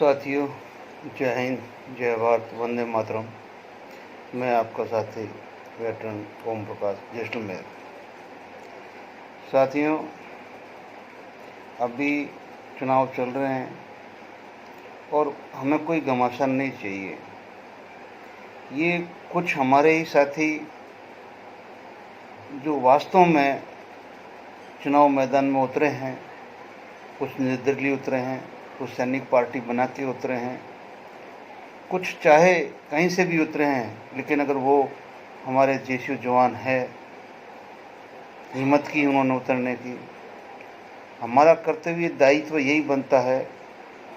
साथियों, जय हिंद, जय भारत, वंदे मातरम। मैं आपका साथी वेटरन ओम प्रकाश जैसलमेर। साथियों, अभी चुनाव चल रहे हैं और हमें कोई घमासान नहीं चाहिए। ये कुछ हमारे ही साथी जो वास्तव में चुनाव मैदान में उतरे हैं, कुछ निर्दलीय उतरे हैं, कुछ सैनिक पार्टी बना के उतरे हैं, कुछ चाहे कहीं से भी उतरे हैं, लेकिन अगर वो हमारे जैसे जवान है, हिम्मत की उन्होंने उतरने की, हमारा कर्तव्य दायित्व यही बनता है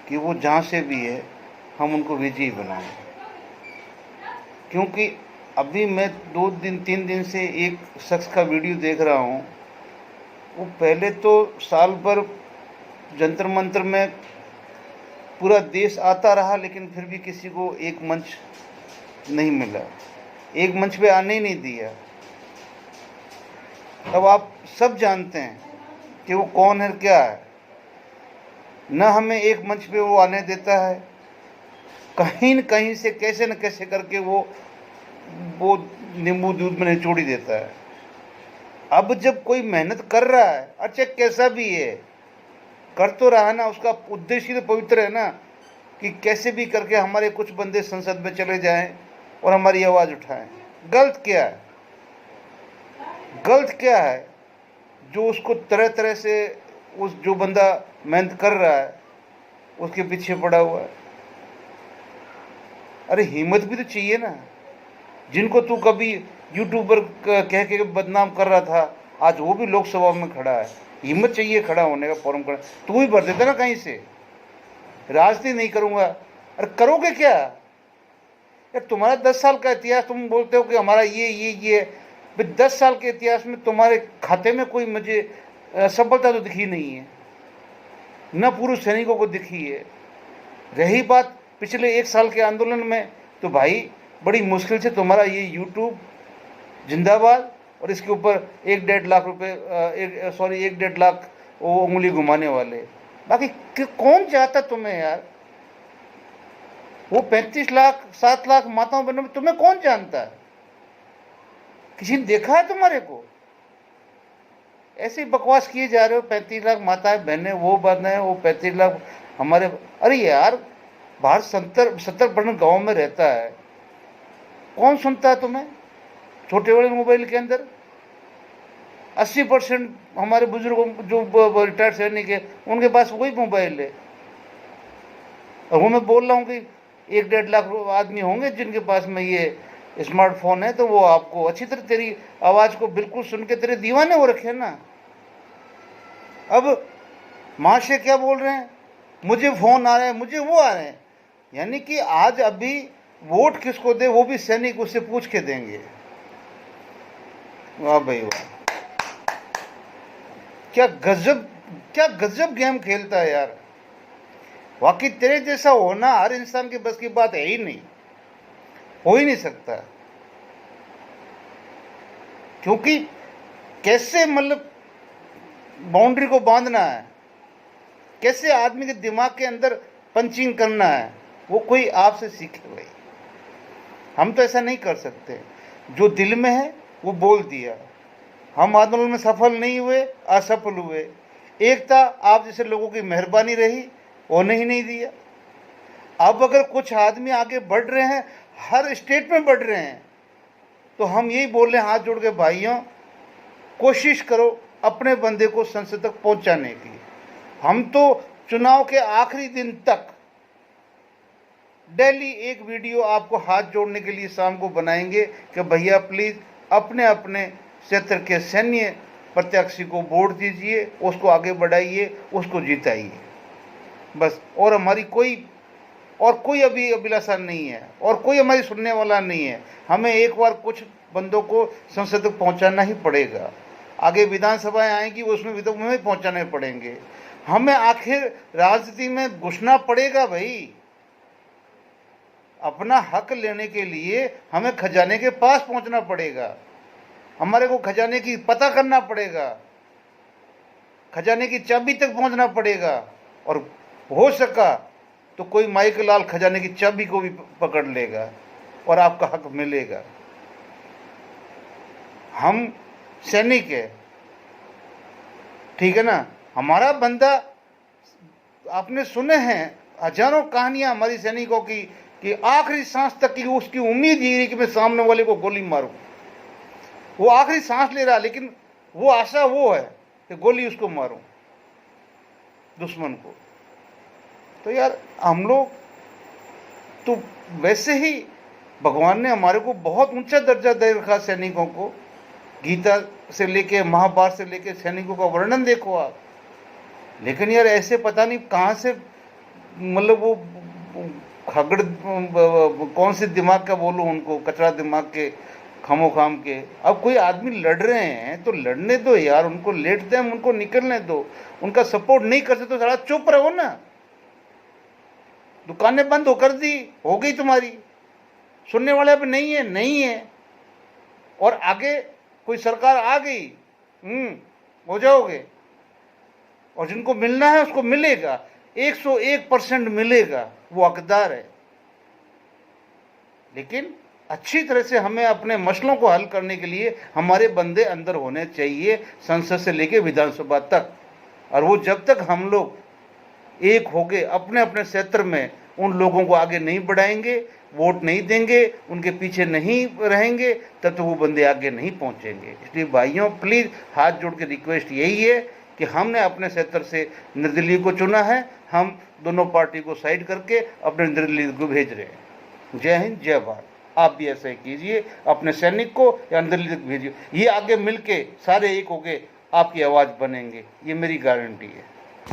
कि वो जहाँ से भी है हम उनको विजयी बनाएं। क्योंकि अभी मैं 2-3 दिन से एक शख्स का वीडियो देख रहा हूँ। वो पहले तो साल भर जंतर मंतर में पूरा देश आता रहा, लेकिन फिर भी किसी को एक मंच नहीं मिला, एक मंच पे आने ही नहीं दिया। अब आप सब जानते हैं कि वो कौन है, क्या है। न हमें एक मंच पे वो आने देता है, कहीं न कहीं से कैसे न कैसे करके वो नींबू दूध में निचोड़ ही देता है। अब जब कोई मेहनत कर रहा है, अच्छा कैसा भी है, कर तो रहा है ना, उसका उद्देश्य तो पवित्र है ना, कि कैसे भी करके हमारे कुछ बंदे संसद में चले जाएं और हमारी आवाज़ उठाएं। गलत क्या है, गलत क्या है जो उसको तरह तरह से उस जो बंदा मेहनत कर रहा है उसके पीछे पड़ा हुआ है। अरे हिम्मत भी तो चाहिए ना। जिनको तू कभी यूट्यूबर कह के बदनाम कर रहा था, आज वो भी लोकसभा में खड़ा है। हिम्मत चाहिए खड़ा होने का, फॉर्म खड़ा। तू ही भर देता ना कहीं से, राजनीति नहीं करूंगा। अरे करोगे क्या यार? तुम्हारा 10 साल का इतिहास, तुम बोलते हो कि हमारा ये भाई 10 साल के इतिहास में तुम्हारे खाते में कोई मुझे सफलता तो दिखी नहीं है, न पूर्व सैनिकों को दिखी है। रही बात पिछले 1 साल के आंदोलन में, तो भाई बड़ी मुश्किल से तुम्हारा ये यूट्यूब जिंदाबाद और इसके ऊपर 1-1.5 लाख रुपए, 1-1.5 लाख वो उंगली घुमाने वाले। बाकी कौन चाहता तुम्हें यार? वो 35 लाख 7 लाख माताओं बहनों में तुम्हें कौन जानता है? किसी ने देखा है तुम्हारे को? ऐसे ही बकवास किए जा रहे हो। 35 लाख माताएं बहनें, वो बहनें है, वो 35 लाख हमारे। अरे यार, बाहर 70% गाँव में रहता है, कौन सुनता है तुम्हें? छोटे बड़े मोबाइल के अंदर 80% हमारे बुजुर्गों जो रिटायर्ड सैनिक है उनके पास वही मोबाइल है। और वो मैं बोल रहा हूँ कि 1-1.5 लाख आदमी होंगे जिनके पास में ये स्मार्टफोन है, तो वो आपको अच्छी तरह तेरी आवाज़ को बिल्कुल सुन के तेरे दीवाने हो रखे हैं ना। अब महाशय क्या बोल रहे हैं? मुझे फ़ोन आ रहे हैं, मुझे वो आ रहे हैं। यानी कि आज अभी वोट किसको दे वो भी सैनिक उससे पूछ के देंगे। वाह भाई वाह, क्या गजब गेम खेलता है यार। वाकई तेरे जैसा होना हर इंसान के बस की बात है ही नहीं, हो ही नहीं सकता। क्योंकि कैसे मतलब बाउंड्री को बांधना है, कैसे आदमी के दिमाग के अंदर पंचिंग करना है, वो कोई आपसे सीखे भाई। हम तो ऐसा नहीं कर सकते। जो दिल में है वो बोल दिया। हम आंदोलन में सफल नहीं हुए, असफल हुए। एकता आप जैसे लोगों की मेहरबानी रही, होने ही नहीं दिया। अब अगर कुछ आदमी आगे बढ़ रहे हैं, हर स्टेट में बढ़ रहे हैं, तो हम यही बोल रहे हैं हाथ जोड़ के, भाइयों कोशिश करो अपने बंदे को संसद तक पहुंचाने की। हम तो चुनाव के आखिरी दिन तक डेली एक वीडियो आपको हाथ जोड़ने के लिए शाम को बनाएंगे कि भैया प्लीज़ अपने अपने क्षेत्र के सैन्य प्रत्याशी को वोट दीजिए, उसको आगे बढ़ाइए, उसको जिताइए बस। और हमारी कोई अभी अभिलाषा नहीं है, और कोई हमारी सुनने वाला नहीं है। हमें एक बार कुछ बंदों को संसद तक पहुंचाना ही पड़ेगा। आगे विधानसभाएं आएंगी, उसमें विधान में पहुंचाने पड़ेंगे। हमें आखिर राजनीति में घुसना पड़ेगा भाई। अपना हक लेने के लिए हमें खजाने के पास पहुंचना पड़ेगा। हमारे को खजाने की पता करना पड़ेगा, खजाने की चाबी तक पहुंचना पड़ेगा। और हो सका तो कोई माई के लाल खजाने की चाबी को भी पकड़ लेगा और आपका हक मिलेगा। हम सैनिक है, ठीक है ना, हमारा बंदा, आपने सुने हैं हजारों कहानियां हमारी सैनिकों की कि आखिरी सांस तक की उसकी उम्मीद ये रही कि मैं सामने वाले को गोली मारूं। वो आखिरी सांस ले रहा, लेकिन वो आशा वो है कि गोली उसको मारूं, दुश्मन को। तो यार हम लोग तो वैसे ही भगवान ने हमारे को बहुत ऊंचा दर्जा दे रखा सैनिकों को। गीता से लेके महाभारत से लेके सैनिकों का वर्णन देखो आप। लेकिन यार ऐसे पता नहीं कहाँ से, मतलब वो खगड़, कौन से दिमाग का बोलूं उनको, कचरा दिमाग के, खामोखाम के। अब कोई आदमी लड़ रहे हैं तो लड़ने दो यार, उनको लेट दें, उनको निकलने दो। उनका सपोर्ट नहीं कर सकते तो थोड़ा चुप रहो ना। दुकानें बंद हो कर दी, हो गई तुम्हारी, सुनने वाले अब नहीं है, नहीं है, और आगे कोई सरकार आ गई, हो जाओगे। और जिनको मिलना है उसको मिलेगा, 101% मिलेगा, वो हकदार है। लेकिन अच्छी तरह से हमें अपने मसलों को हल करने के लिए हमारे बंदे अंदर होने चाहिए, संसद से लेके विधानसभा तक। और वो जब तक हम लोग एक होके अपने अपने क्षेत्र में उन लोगों को आगे नहीं बढ़ाएंगे, वोट नहीं देंगे, उनके पीछे नहीं रहेंगे, तब तो वो बंदे आगे नहीं पहुंचेंगे। इसलिए भाइयों प्लीज़ हाथ जोड़ के रिक्वेस्ट यही है कि हमने अपने क्षेत्र से निर्दलीय को चुना है, हम दोनों पार्टी को साइड करके अपने निर्दलीय को भेज रहे हैं। जय हिंद, जय भारत। आप भी ऐसा ही कीजिए, अपने सैनिक को या निर्दलीय को भेजिए। ये आगे मिलके सारे एक होके आपकी आवाज़ बनेंगे, ये मेरी गारंटी है।